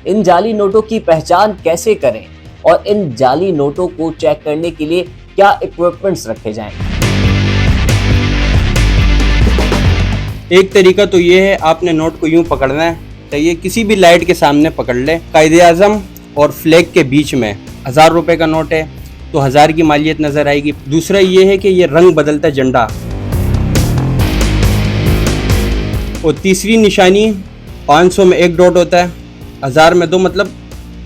इन जाली नोटों की पहचान कैसे करें और इन जाली नोटों को चेक करने के लिए क्या इक्विपमेंट्स रखे जाएं। एक तरीका तो ये है, आपने नोट को यूं पकड़ना है, चाहिए किसी भी लाइट के सामने पकड़ ले, कायदे आजम और फ्लैग के बीच में 1000 रुपए का नोट है तो 1000 की मालियत नजर आएगी। दूसरा ये है कि ये रंग बदलता झंडा। और तीसरी निशानी 500 में एक डॉट होता है, 1000 में दो, मतलब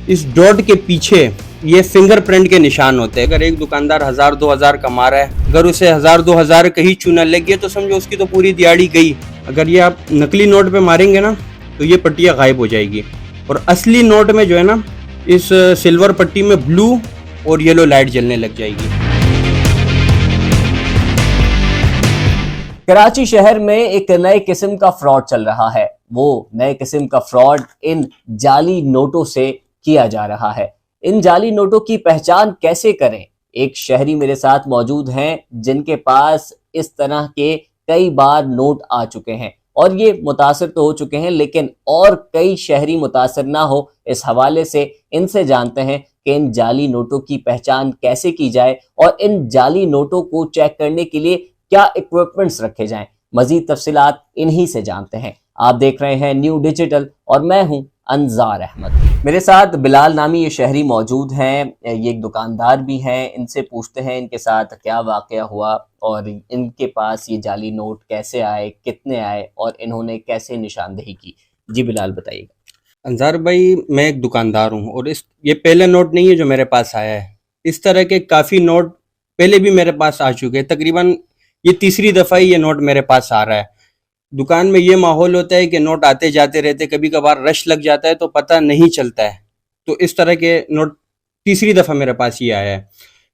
इस डॉट के पीछे ये फिंगरप्रिंट के निशान होते हैं। अगर एक दुकानदार 1000 2000 कमा रहा है, अगर उसे 1000 2000 कहीं चूना लग गया तो समझो उसकी तो पूरी दिहाड़ी गई। अगर ये आप नकली नोट पे मारेंगे ना तो ये पट्टियाँ गायब हो जाएगी। और असली नोट में जो है ना, इस सिल्वर पट्टी में ब्लू और येलो लाइट जलने लग जाएगी। कराची शहर में एक नए किस्म का फ्रॉड चल रहा है। वो नए किस्म का फ्रॉड इन जाली नोटों से किया जा रहा है। इन जाली नोटों की पहचान कैसे करें? एक शहरी मेरे साथ मौजूद हैं जिनके पास इस तरह के कई बार नोट आ चुके हैं और ये मुतासिर तो हो चुके हैं, लेकिन और कई शहरी मुतासिर ना हो, इस हवाले से इनसे जानते हैं कि इन जाली नोटों की पहचान कैसे की जाए और इन जाली नोटों को चेक करने के लिए क्या इक्विपमेंट्स रखे जाएं। मजीद तफसीलात इन्हीं से जानते हैं। आप देख रहे हैं न्यू डिजिटल और मैं हूं अंजार अहमद। मेरे साथ बिलाल नामी ये शहरी मौजूद हैं, ये एक दुकानदार भी हैं। इनसे पूछते हैं इनके साथ क्या वाकया हुआ और इनके पास ये जाली नोट कैसे आए, कितने आए और इन्होंने कैसे निशानदेही की। जी बिलाल बताइएगा। अंजार भाई, मैं एक दुकानदार हूँ और ये पहले नोट नहीं है जो मेरे पास आया है। इस तरह के काफ़ी नोट पहले भी मेरे पास आ चुके हैं। तकरीबन ये तीसरी दफ़ा ही ये नोट मेरे पास आ रहा है। दुकान में ये माहौल होता है कि नोट आते जाते रहते, कभी कभार रश लग जाता है तो पता नहीं चलता है। तो इस तरह के नोट तीसरी दफ़ा मेरे पास ये आया है।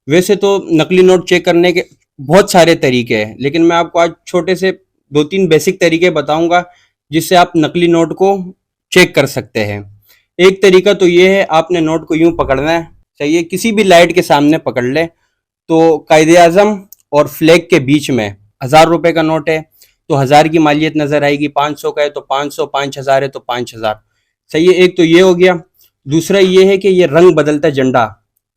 वैसे तो नकली नोट चेक करने के बहुत सारे तरीके हैं, लेकिन मैं आपको आज छोटे से 2-3 बेसिक तरीके बताऊंगा जिससे आप नकली नोट को चेक कर सकते हैं। एक तरीका तो ये है, आपने नोट को यूं पकड़ना है, चाहिए किसी भी लाइट के सामने पकड़ ले, तो कायदे आजम और फ्लैग के बीच में 1000 रुपए का नोट है तो 1000 की मालियत नजर आएगी, 500 का है तो 500, 5000 है तो 5000। सही है, एक तो ये हो गया। दूसरा ये है कि ये रंग बदलता झंडा।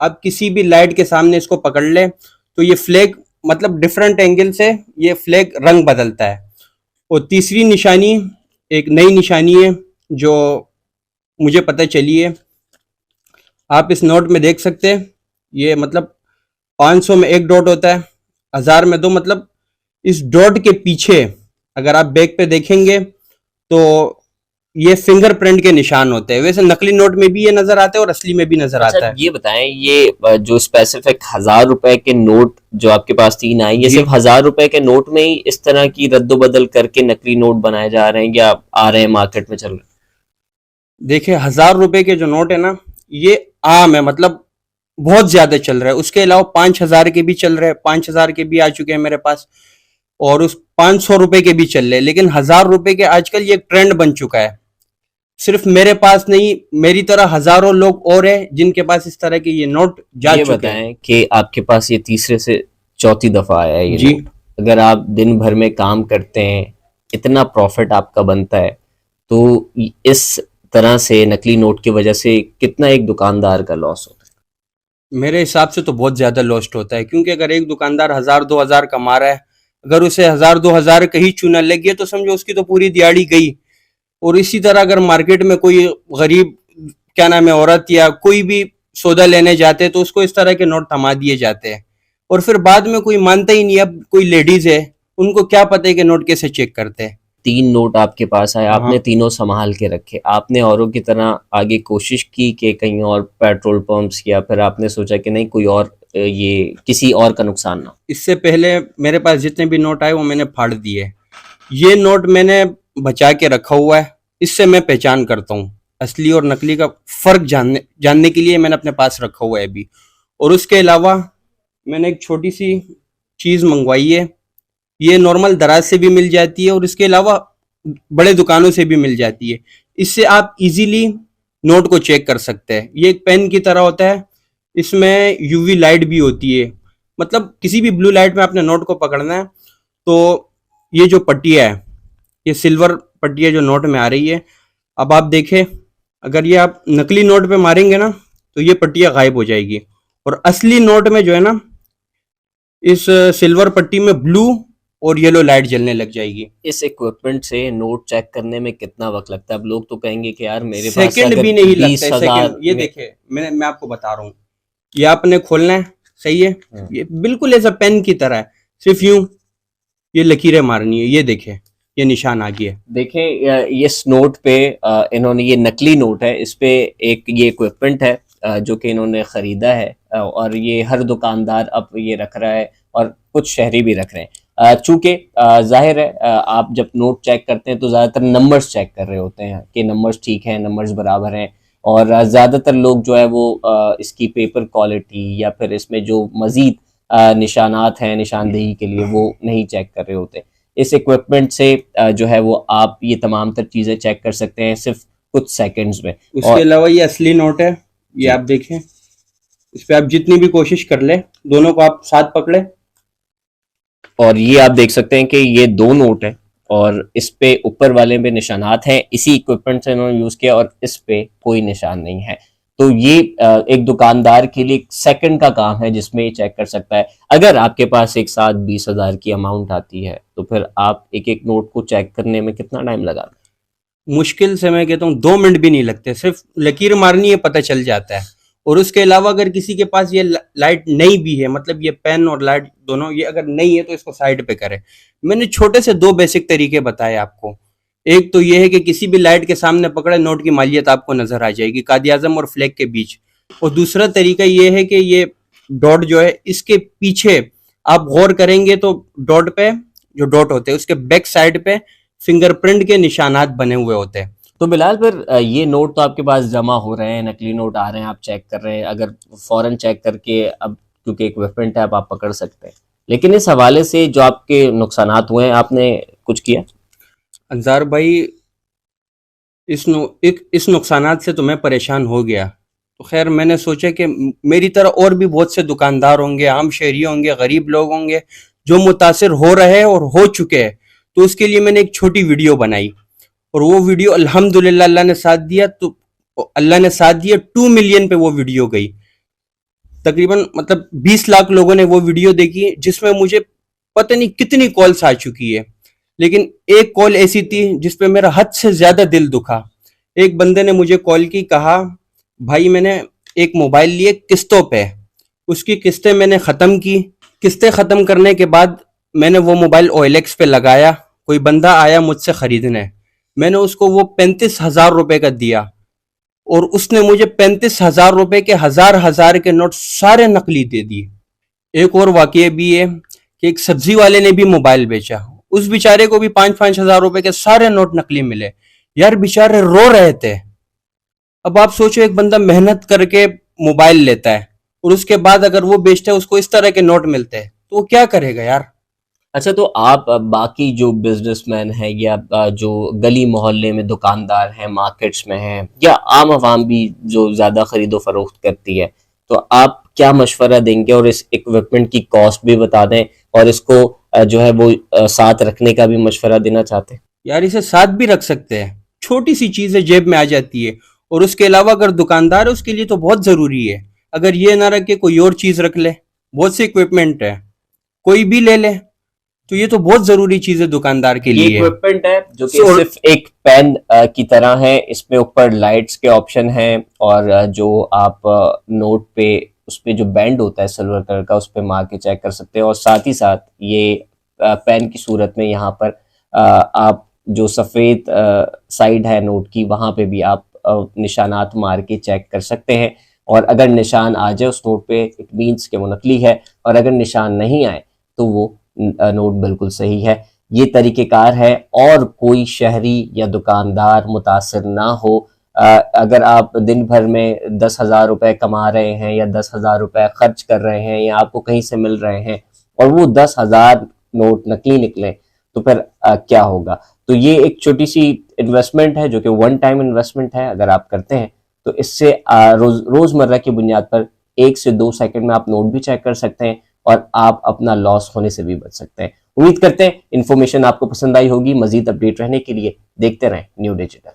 अब किसी भी लाइट के सामने इसको पकड़ ले तो ये फ्लैग, मतलब डिफरेंट एंगल से ये फ्लैग रंग बदलता है। और तीसरी निशानी एक नई निशानी है जो मुझे पता चली है, आप इस नोट में देख सकते हैं। ये मतलब 500 में एक डॉट होता है, 1000 में दो, मतलब इस डॉट के पीछे अगर आप बैक पे देखेंगे तो ये फिंगरप्रिंट के निशान होते हैं। वैसे नकली नोट में भी ये नजर आता है और असली में भी नजर आता है। ये बताएं, ये जो स्पेसिफिक 1000 रुपए के नोट जो आपके पास 3 आए, ये सिर्फ 1000 रुपए के नोट में ही इस तरह की रद्दोबदल करके नकली नोट बनाए जा रहे हैं या आ रहे हैं, मार्केट में चल रहे हैं? देखिए, 1000 रुपए के जो नोट है ना, ये आम है, मतलब बहुत ज्यादा चल रहा है। उसके अलावा 5000 के भी चल रहे हैं, 5000 के भी आ चुके हैं मेरे पास, और उस 500 रुपए के भी चल रहे हैं। लेकिन 1000 रुपए के आजकल ये ट्रेंड बन चुका है। सिर्फ मेरे पास नहीं, मेरी तरह हजारों लोग और हैं जिनके पास इस तरह के ये नोट जा चुके हैं। बताएं कि आपके पास ये तीसरे से चौथी दफा आया है ये जी। नोट। अगर आप दिन भर में काम करते हैं, इतना प्रॉफिट आपका बनता है, तो इस तरह से नकली नोट की वजह से कितना एक दुकानदार का लॉस होता है? मेरे हिसाब से तो बहुत ज्यादा लॉस्ट होता है, क्योंकि अगर एक दुकानदार 1000 2000 कमा रहा है, अगर उसे 1000 2000 कहीं चूना लग गया तो समझो उसकी तो पूरी दिहाड़ी गई। और इसी तरह अगर मार्केट में कोई गरीब, क्या नाम है, औरत या कोई भी सौदा लेने जाते हैं तो उसको इस तरह के नोट थमा दिए जाते हैं और फिर बाद में कोई मानता ही नहीं। अब कोई लेडीज है, उनको क्या पता है कि नोट कैसे चेक करते हैं। 3 नोट आपके पास आए, आपने तीनों संभाल के रखे। आपने औरों की तरह आगे कोशिश की कि कहीं और पेट्रोल पंप्स, या फिर आपने सोचा कि नहीं कोई और, ये किसी और का नुकसान ना? इससे पहले मेरे पास जितने भी नोट आए वो मैंने फाड़ दिए। ये नोट मैंने बचा के रखा हुआ है, इससे मैं पहचान करता हूँ असली और नकली का फर्क जानने के लिए मैंने अपने पास रखा हुआ है अभी। और उसके अलावा मैंने एक छोटी सी चीज़ मंगवाई है, ये नॉर्मल दराज से भी मिल जाती है और इसके अलावा बड़े दुकानों से भी मिल जाती है। इससे आप इजीली नोट को चेक कर सकते हैं। ये एक पेन की तरह होता है, इसमें यूवी लाइट भी होती है, मतलब किसी भी ब्लू लाइट में आपने नोट को पकड़ना है तो ये जो पट्टियाँ है, ये सिल्वर पट्टियाँ जो नोट में आ रही है, अब आप देखें, अगर ये आप नकली नोट पे मारेंगे ना तो ये पट्टियां गायब हो जाएगी, और असली नोट में जो है ना, इस सिल्वर पट्टी में ब्लू और येलो लाइट जलने लग जाएगी। इस इक्विपमेंट से नोट चेक करने में कितना वक्त लगता है? अब लोग तो कहेंगे कि यार मेरे पास सेकंड अगर भी नहीं लगता है, 20,000 सेकंड। ये देखिए, मैं आपको बता रहा हूँ, ये आपने खोलना है, सही है, ये बिल्कुल ऐसा पेन की तरह है, सिर्फ यूं ये लकीरें मारनी है। ये देखिए, ये निशान आ गया है। देखें इस नोट पे इन्होंने, ये नकली नोट है, इस पे एक ये इक्विपमेंट है जो कि इन्होंने ख़रीदा है और ये हर दुकानदार अब ये रख रहा है और कुछ शहरी भी रख रहे हैं। चूँकि ज़ाहिर है आप जब नोट चेक करते हैं तो ज़्यादातर नंबर्स चेक कर रहे होते हैं कि नंबर्स ठीक हैं, नंबर्स बराबर हैं, और ज़्यादातर लोग जो है वो इसकी पेपर क्वालिटी या फिर इसमें जो मज़ीद निशानात हैं निशानदेही के लिए वो नहीं चेक कर रहे होते। इस इक्विपमेंट से जो है वो आप ये तमाम तर चीज़ें चेक कर सकते हैं सिर्फ कुछ सेकंड्स में। उसके अलावा ये असली नोट है, ये आप देखें, इस पे आप जितनी भी कोशिश कर ले, दोनों को आप साथ पकड़े, और ये आप देख सकते हैं कि ये दो नोट है और इस पे ऊपर वाले में निशानात हैं, इसी इक्विपमेंट से इन्होंने यूज़ किया और इस पे कोई निशान नहीं है। तो ये एक दुकानदार के लिए सेकंड का काम है जिसमें ये चेक कर सकता है। अगर आपके पास एक साथ 20,000 की अमाउंट आती है तो फिर आप एक एक नोट को चेक करने में कितना टाइम लगा? मुश्किल से मैं कहता हूँ 2 मिनट भी नहीं लगते, सिर्फ लकीर मारनी है, पता चल जाता है। और उसके अलावा अगर किसी के पास ये लाइट नहीं भी है, मतलब ये पेन और लाइट दोनों ये अगर नहीं है, तो इसको साइड पे करें। मैंने छोटे से 2 बेसिक तरीके बताए आपको। एक तो ये है कि किसी भी लाइट के सामने पकड़े, नोट की मालियत आपको नजर आ जाएगी कादियाजम और फ्लैग के बीच। और दूसरा तरीका ये है कि ये डॉट जो है, इसके पीछे आप गौर करेंगे तो डॉट पे जो डॉट होते हैं उसके बैक साइड पे फिंगरप्रिंट के निशानात बने हुए होते हैं। तो बिलाल फिर ये नोट तो आपके पास जमा हो रहे हैं, नकली नोट आ रहे हैं, आप चेक कर रहे हैं, अगर फौरन चेक करके अब क्योंकि इक्विपमेंट है अब आप पकड़ सकते हैं, लेकिन इस हवाले से जो आपके नुकसानात हुए हैं आपने कुछ किया? अंजार भाई, इस नुकसानात से तो मैं परेशान हो गया। तो खैर मैंने सोचा कि मेरी तरह और भी बहुत से दुकानदार होंगे, आम शहरी होंगे, गरीब लोग होंगे जो मुतासिर हो रहे हैं और हो चुके हैं। तो उसके लिए मैंने एक छोटी वीडियो बनाई, और वो वीडियो अल्हम्दुलिल्लाह अल्लाह ने साथ दिया, तो अल्लाह ने साथ दिया 2 मिलियन पे वो वीडियो गई। तकरीबन मतलब 20 लाख लोगों ने वो वीडियो देखी, जिसमें मुझे पता नहीं कितनी कॉल्स आ चुकी है। लेकिन एक कॉल ऐसी थी जिसपे मेरा हद से ज्यादा दिल दुखा। एक बंदे ने मुझे कॉल की, कहा भाई मैंने एक मोबाइल लिए किस्तों पे, उसकी किस्तें मैंने खत्म की, किस्तें खत्म करने के बाद मैंने वो मोबाइल OLX पे लगाया, कोई बंदा आया मुझसे खरीदने, मैंने उसको वो 35,000 रुपए का दिया, और उसने मुझे 35,000 रुपए के हजार हजार के नोट सारे नकली दे दिए। एक और वाकया भी है कि एक सब्जी वाले ने भी मोबाइल बेचा, उस बेचारे को भी 5-5 हजार रुपए के सारे नोट नकली मिले। यार बेचारे रो रहे थे। अब आप सोचो, एक बंदा मेहनत करके मोबाइल लेता है और उसके बाद अगर वो बेचता है, उसको इस तरह के नोट मिलते हैं, तो वो क्या करेगा यार। अच्छा, तो आप बाकी जो बिजनेसमैन हैं या जो गली मोहल्ले में दुकानदार हैं, मार्केट्स में हैं, या आम आवाम भी जो ज़्यादा खरीदो फरोख्त करती है, तो आप क्या मशवरा देंगे? और इस इक्विपमेंट की कॉस्ट भी बता दें और इसको जो है वो साथ रखने का भी मशवरा देना चाहते हैं। यार इसे साथ भी रख सकते हैं, छोटी सी चीज है, जेब में आ जाती है। और उसके अलावा अगर दुकानदार है, उसके लिए तो बहुत जरूरी है। अगर ये ना रख के कोई और चीज रख ले, बहुत से इक्विपमेंट है, कोई भी ले ले, तो ये तो बहुत जरूरी चीज है दुकानदार के ये लिए। इक्विपमेंट है जो कि सिर्फ एक पेन की तरह है, इसमें ऊपर लाइट्स के ऑप्शन हैं और जो आप नोट पे उस पे जो बैंड होता है सिल्वर कलर का, उस पे मार के चेक कर सकते हैं, और साथ ही साथ ये पेन की सूरत में यहाँ पर आप जो सफ़ेद साइड है नोट की, वहाँ पे भी आप निशानात मार के चेक कर सकते हैं, और अगर निशान आ जाए उस नोट पे इट मीन्स कि वो नकली है, और अगर निशान नहीं आए तो वो नोट बिल्कुल सही है। ये तरीक़ेकार है, और कोई शहरी या दुकानदार मुतासिर ना हो। अगर आप दिन भर में 10,000 रुपये कमा रहे हैं या 10,000 रुपये खर्च कर रहे हैं या आपको कहीं से मिल रहे हैं और वो 10,000 नोट नकली निकले, तो फिर क्या होगा? तो ये एक छोटी सी इन्वेस्टमेंट है जो कि वन टाइम इन्वेस्टमेंट है। अगर आप करते हैं तो इससे रोज़मर्रा की बुनियाद पर 1 से 2 सेकंड में आप नोट भी चेक कर सकते हैं और आप अपना लॉस होने से भी बच सकते हैं। उम्मीद करते हैं इन्फॉर्मेशन आपको पसंद आई होगी। मजीद अपडेट रहने के लिए देखते रहें न्यू डिजिटल।